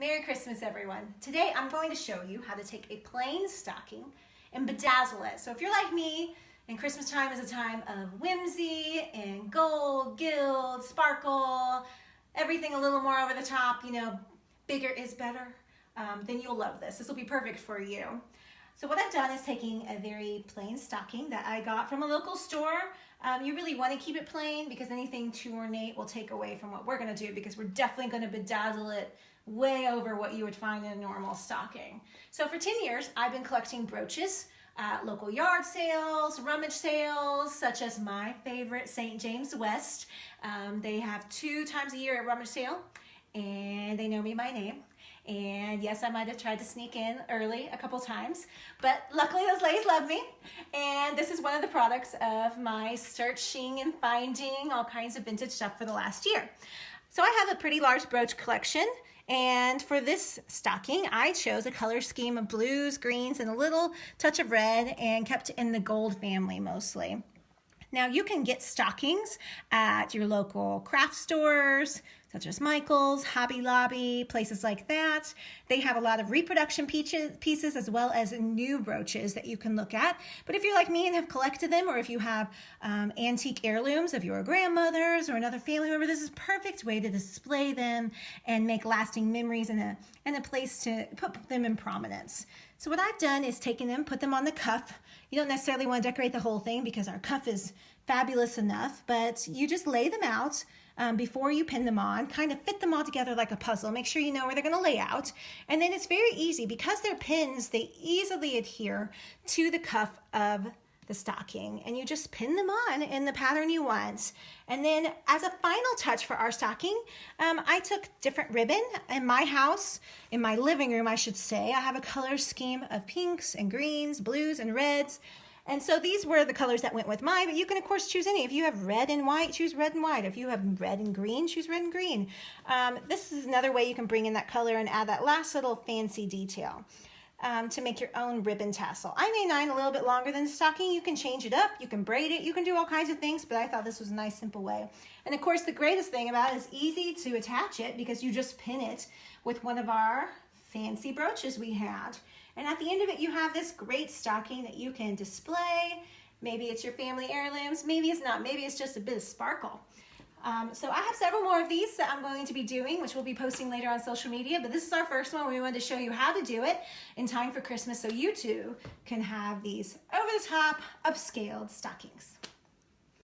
Merry Christmas, everyone. Today I'm going to show you how to take a plain stocking and bedazzle it. So if you're like me, and Christmas time is a time of whimsy and gold, gild, sparkle, everything a little more over the top, bigger is better, then you'll love this. This will be perfect for you. So what I've done is taking a very plain stocking that I got from a local store. You really want to keep it plain because anything too ornate will take away from what we're going to do, because we're definitely going to bedazzle it way over what you would find in a normal stocking. So for 10 years, I've been collecting brooches at local yard sales, rummage sales, such as my favorite, St. James West. They have 2 times a year a rummage sale, and they know me by name. And yes, I might have tried to sneak in early a couple times, but luckily those ladies love me. And this is one of the products of my searching and finding all kinds of vintage stuff for the last year. So I have a pretty large brooch collection. And for this stocking, I chose a color scheme of blues, greens, and a little touch of red, and kept in the gold family mostly. Now you can get stockings at your local craft stores, such as Michael's, Hobby Lobby, places like that. They have a lot of reproduction pieces as well as new brooches that you can look at. But if you're like me and have collected them, or if you have antique heirlooms of your grandmother's or another family member, this is a perfect way to display them and make lasting memories and a place to put them in prominence. So what I've done is taken them, put them on the cuff. You don't necessarily want to decorate the whole thing because our cuff is fabulous enough, but you just lay them out before you pin them on, kind of fit them all together like a puzzle. Make sure you know where they're going to lay out. And then it's very easy. Because they're pins, they easily adhere to the cuff of the stocking, and you just pin them on in the pattern you want. And then as a final touch for our stocking, I took different ribbon. In my house, in my living room I should say, I have a color scheme of pinks and greens, blues and reds. And so these were the colors that went with mine, but you can of course choose any. If you have red and white, choose red and white. If you have red and green, choose red and green. This is another way you can bring in that color and add that last little fancy detail. To make your own ribbon tassel. I made mine a little bit longer than the stocking. You can change it up, you can braid it, you can do all kinds of things, but I thought this was a nice simple way. And of course the greatest thing about it is easy to attach it because you just pin it with one of our fancy brooches we had. And at the end of it you have this great stocking that you can display. Maybe it's your family heirlooms, maybe it's not, maybe it's just a bit of sparkle. So I have several more of these that I'm going to be doing, which we'll be posting later on social media, but this is our first one. We wanted to show you how to do it in time for Christmas so you too can have these over-the-top, upscaled stockings.